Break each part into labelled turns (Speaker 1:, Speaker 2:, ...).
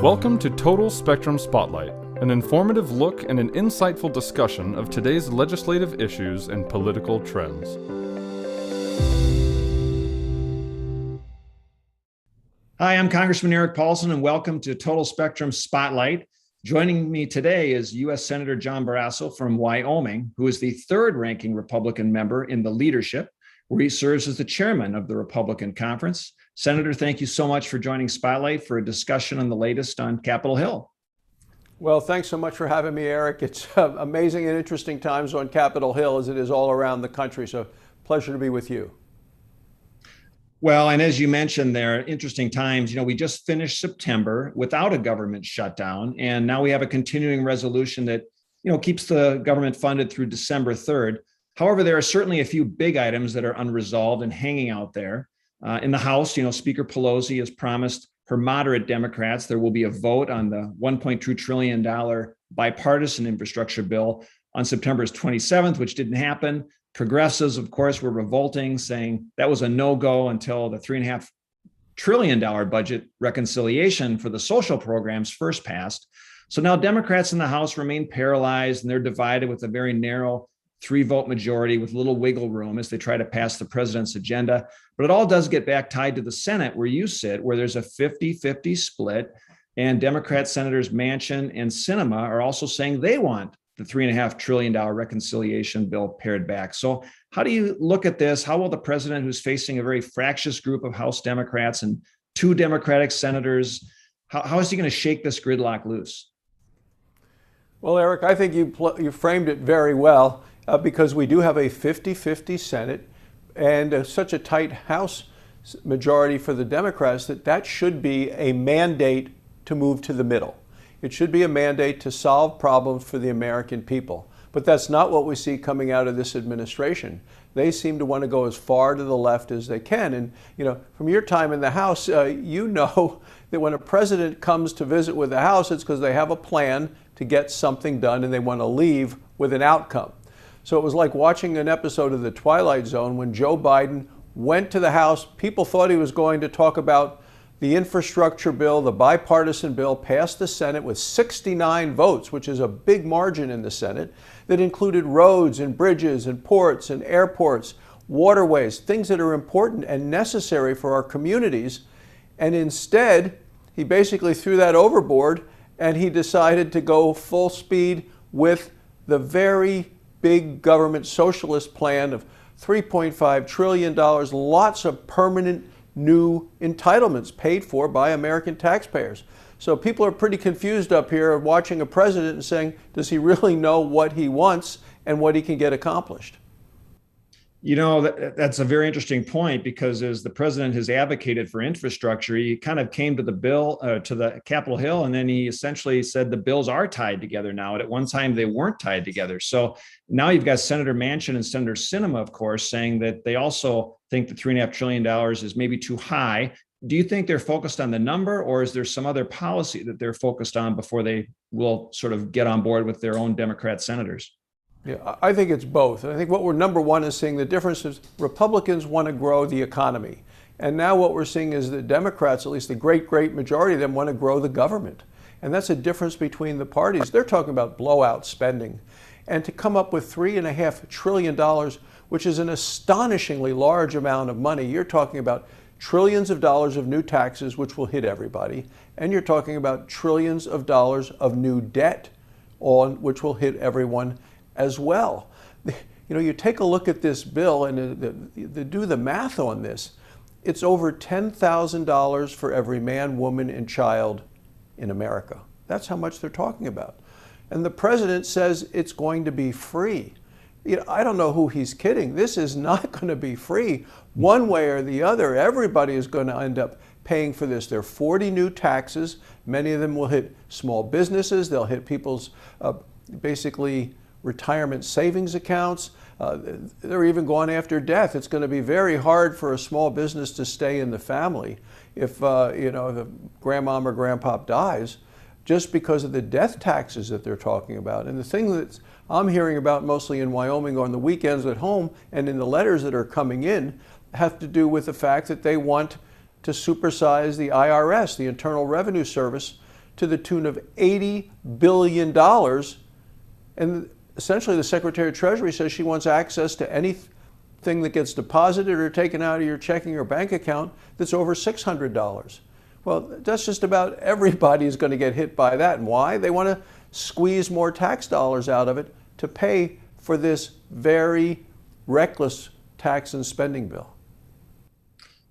Speaker 1: Welcome to Total Spectrum Spotlight, an informative look and an insightful discussion of today's legislative issues and political trends.
Speaker 2: Hi, I'm Congressman Eric Paulson, and welcome to Total Spectrum Spotlight. Joining me today is U.S. Senator John Barrasso from Wyoming, who is the third-ranking Republican member in the leadership, where he serves as the chairman of the Republican Conference. Senator, thank you so much for joining Spotlight for a discussion on the latest on Capitol Hill.
Speaker 3: Well, thanks so much for having me, Eric. It's amazing and interesting times on Capitol Hill as it is all around the country. So pleasure to be with you.
Speaker 2: Well, and as you mentioned there, interesting times. We just finished September without a government shutdown, and now we have a continuing resolution that, keeps the government funded through December 3rd. However, there are certainly a few big items that are unresolved and hanging out there. In the House, Speaker Pelosi has promised her moderate Democrats there will be a vote on the $1.2 trillion bipartisan infrastructure bill on September 27th, which didn't happen. Progressives, of course, were revolting, saying that was a no-go until the $3.5 trillion budget reconciliation for the social programs first passed. So now Democrats in the House remain paralyzed, and they're divided with a very narrow 3-vote majority with little wiggle room as they try to pass the president's agenda. But it all does get back tied to the Senate, where you sit, where there's a 50-50 split. And Democrat Senators Manchin and Sinema are also saying they want the $3.5 trillion reconciliation bill pared back. So how do you look at this? How will the president, who's facing a very fractious group of House Democrats and 2 Democratic senators, how is he going to shake this gridlock loose?
Speaker 3: Well, Eric, I think you framed it very well. Because we do have a 50-50 Senate and such a tight House majority for the Democrats that should be a mandate to move to the middle. It should be a mandate to solve problems for the American people. But that's not what we see coming out of this administration. They seem to want to go as far to the left as they can. And, from your time in the House, you know that when a president comes to visit with the House, it's because they have a plan to get something done and they want to leave with an outcome. So it was like watching an episode of The Twilight Zone when Joe Biden went to the House. People thought he was going to talk about the infrastructure bill, the bipartisan bill, passed the Senate with 69 votes, which is a big margin in the Senate, that included roads and bridges and ports and airports, waterways, things that are important and necessary for our communities. And instead, he basically threw that overboard and he decided to go full speed with the very big government socialist plan of $3.5 trillion, lots of permanent new entitlements paid for by American taxpayers. So people are pretty confused up here watching a president and saying, does he really know what he wants and what he can get accomplished?
Speaker 2: That's a very interesting point, because as the president has advocated for infrastructure, he kind of came to the Capitol Hill, and then he essentially said the bills are tied together now. And at one time, they weren't tied together. So now you've got Senator Manchin and Senator Sinema, of course, saying that they also think the $3.5 trillion is maybe too high. Do you think they're focused on the number, or is there some other policy that they're focused on before they will sort of get on board with their own Democrat senators?
Speaker 3: Yeah, I think it's both. I think what we're number one is seeing the difference is Republicans want to grow the economy. And now what we're seeing is that Democrats, at least the great majority of them, want to grow the government. And that's a difference between the parties. They're talking about blowout spending. And to come up with $3.5 trillion, which is an astonishingly large amount of money, you're talking about trillions of dollars of new taxes, which will hit everybody. And you're talking about trillions of dollars of new debt, which will hit everyone as well. You take a look at this bill and do the math on this. It's over $10,000 for every man, woman, and child in America. That's how much they're talking about. And the president says it's going to be free. I don't know who he's kidding. This is not going to be free. One way or the other, everybody is going to end up paying for this. There are 40 new taxes. Many of them will hit small businesses. They'll hit people's basically retirement savings accounts. They're even going after death. It's going to be very hard for a small business to stay in the family if the grandmom or grandpa dies, just because of the death taxes that they're talking about. And the thing that I'm hearing about mostly in Wyoming on the weekends at home and in the letters that are coming in have to do with the fact that they want to supersize the IRS, the Internal Revenue Service, to the tune of $80 billion. And essentially the Secretary of Treasury says she wants access to anything that gets deposited or taken out of your checking or bank account that's over $600. Well, that's just about everybody is going to get hit by that. And why? They want to squeeze more tax dollars out of it to pay for this very reckless tax and spending bill.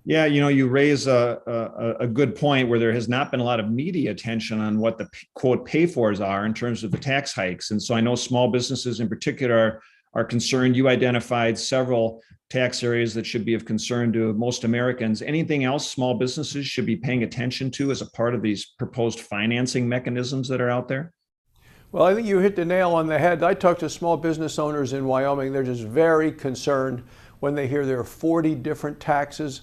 Speaker 2: Yeah, you raise a good point where there has not been a lot of media attention on what the quote pay-fors are in terms of the tax hikes. And so I know small businesses in particular are concerned. You identified several tax areas that should be of concern to most Americans. Anything else small businesses should be paying attention to as a part of these proposed financing mechanisms that are out there?
Speaker 3: Well, I think you hit the nail on the head. I talked to small business owners in Wyoming. They're just very concerned when they hear there are 40 different taxes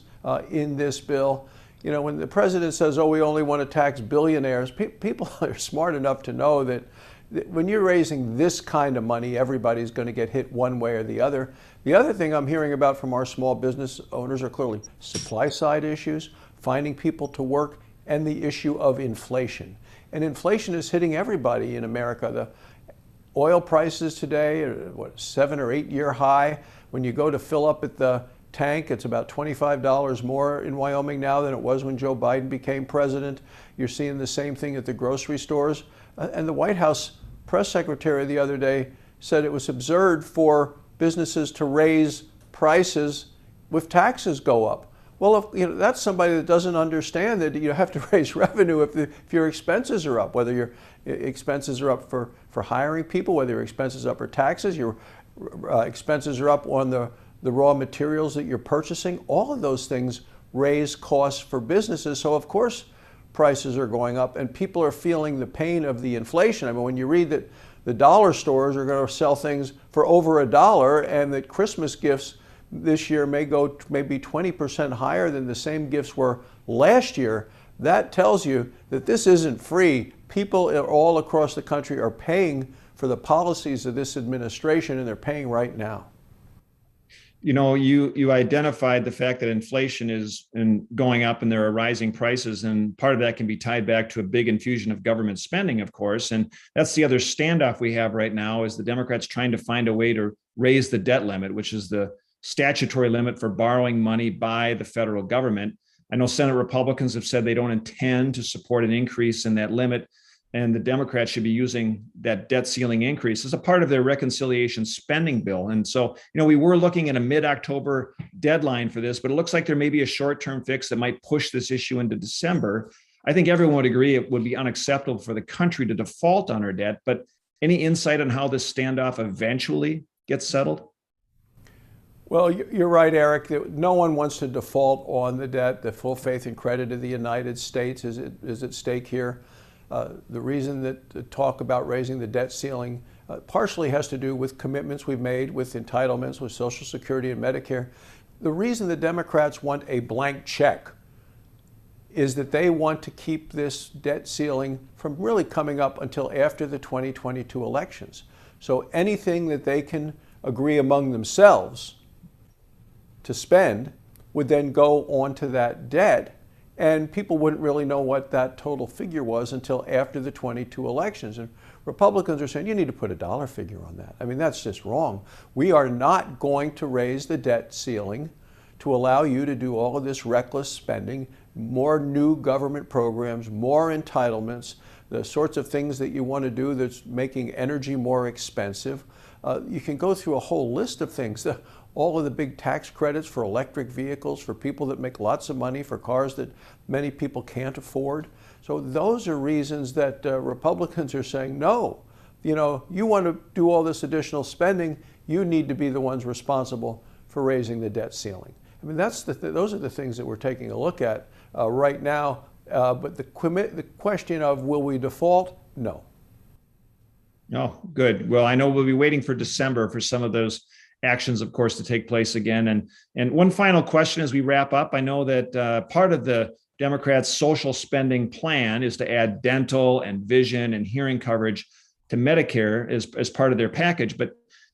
Speaker 3: in this bill. When the president says, oh, we only want to tax billionaires, people are smart enough to know that when you're raising this kind of money, everybody's going to get hit one way or the other. The other thing I'm hearing about from our small business owners are clearly supply side issues, finding people to work, and the issue of inflation. And inflation is hitting everybody in America. The oil prices today are 7 or 8 year high. When you go to fill up at the tank, it's about $25 more in Wyoming now than it was when Joe Biden became president. You're seeing the same thing at the grocery stores. And the White House press secretary the other day said it was absurd for businesses to raise prices if taxes go up. Well, that's somebody that doesn't understand that you have to raise revenue if your expenses are up, whether your expenses are up for hiring people, whether your expenses are up for taxes, your expenses are up on the raw materials that you're purchasing. All of those things raise costs for businesses. So of course, prices are going up and people are feeling the pain of the inflation. I mean, when you read that the dollar stores are going to sell things for over $1 and that Christmas gifts this year may go maybe 20% higher than the same gifts were last year, that tells you that this isn't free. People all across the country are paying for the policies of this administration, and they're paying right now.
Speaker 2: You identified the fact that inflation is going up and there are rising prices, and part of that can be tied back to a big infusion of government spending, of course. And that's the other standoff we have right now, is the Democrats trying to find a way to raise the debt limit, which is the statutory limit for borrowing money by the federal government. I know Senate Republicans have said they don't intend to support an increase in that limit, and the Democrats should be using that debt ceiling increase as a part of their reconciliation spending bill. And so, we were looking at a mid-October deadline for this, but it looks like there may be a short-term fix that might push this issue into December. I think everyone would agree it would be unacceptable for the country to default on our debt, but any insight on how this standoff eventually gets settled?
Speaker 3: Well, you're right, Eric. No one wants to default on the debt. The full faith and credit of the United States is at stake here. The reason that the talk about raising the debt ceiling partially has to do with commitments we've made with entitlements, with Social Security and Medicare. The reason the Democrats want a blank check is that they want to keep this debt ceiling from really coming up until after the 2022 elections. So anything that they can agree among themselves to spend would then go onto that debt, and people wouldn't really know what that total figure was until after the 22 elections. And Republicans are saying, you need to put a dollar figure on that. I mean, that's just wrong. We are not going to raise the debt ceiling to allow you to do all of this reckless spending, more new government programs, more entitlements, the sorts of things that you want to do that's making energy more expensive. You can go through a whole list of things. All of the big tax credits for electric vehicles, for people that make lots of money, for cars that many people can't afford. So those are reasons that Republicans are saying, no, you want to do all this additional spending, you need to be the ones responsible for raising the debt ceiling. I mean, those are the things that we're taking a look at right now. But the question of will we default? No.
Speaker 2: Oh, good. Well, I know we'll be waiting for December for some of those actions, of course, to take place again. And one final question as we wrap up. I know that part of the Democrats' social spending plan is to add dental and vision and hearing coverage to Medicare as part of their package. But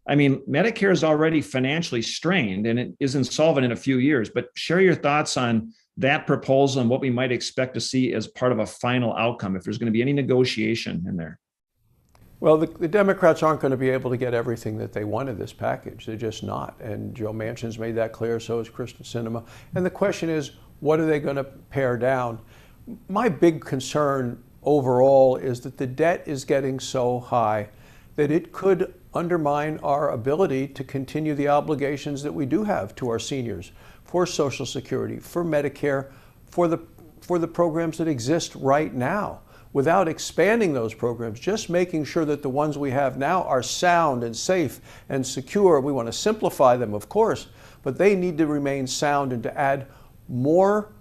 Speaker 2: I mean, Medicare is already financially strained and it is insolvent in a few years. But share your thoughts on that proposal and what we might expect to see as part of a final outcome, if there's going to be any negotiation in there?
Speaker 3: Well, the Democrats aren't going to be able to get everything that they want in this package. They're just not. And Joe Manchin's made that clear, so has Kristen Sinema. And the question is, what are they going to pare down? My big concern overall is that the debt is getting so high that it could undermine our ability to continue the obligations that we do have to our seniors, for Social Security, for Medicare, for the programs that exist right now. Without expanding those programs, just making sure that the ones we have now are sound and safe and secure. We want to simplify them, of course, but they need to remain sound, and to add more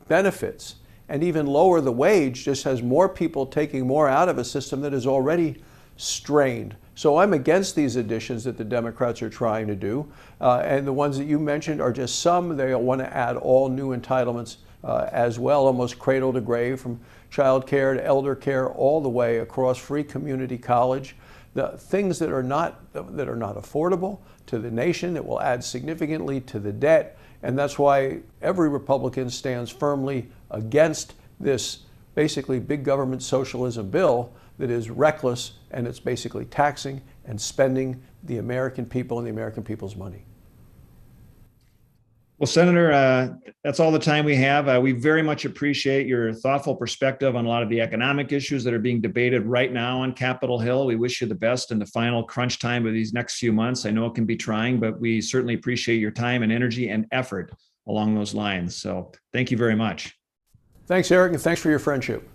Speaker 3: benefits and even lower the wage just has more people taking more out of a system that is already strained. So I'm against these additions that the Democrats are trying to do. And the ones that you mentioned are just some. They want to add all new entitlements as well, almost cradle to grave, from child care to elder care, all the way across free community college. The things that are not affordable to the nation, that will add significantly to the debt. And that's why every Republican stands firmly against this basically big government socialism bill that is reckless, and it's basically taxing and spending the American people and the American people's money.
Speaker 2: Well, Senator, that's all the time we have. We very much appreciate your thoughtful perspective on a lot of the economic issues that are being debated right now on Capitol Hill. We wish you the best in the final crunch time of these next few months. I know it can be trying, but we certainly appreciate your time and energy and effort along those lines. So thank you very much.
Speaker 3: Thanks, Eric, and thanks for your friendship.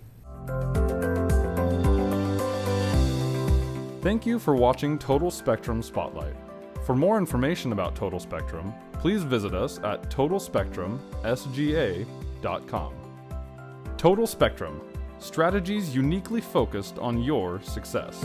Speaker 1: Thank you for watching Total Spectrum Spotlight. For more information about Total Spectrum, please visit us at totalspectrumsga.com. Total Spectrum, strategies uniquely focused on your success.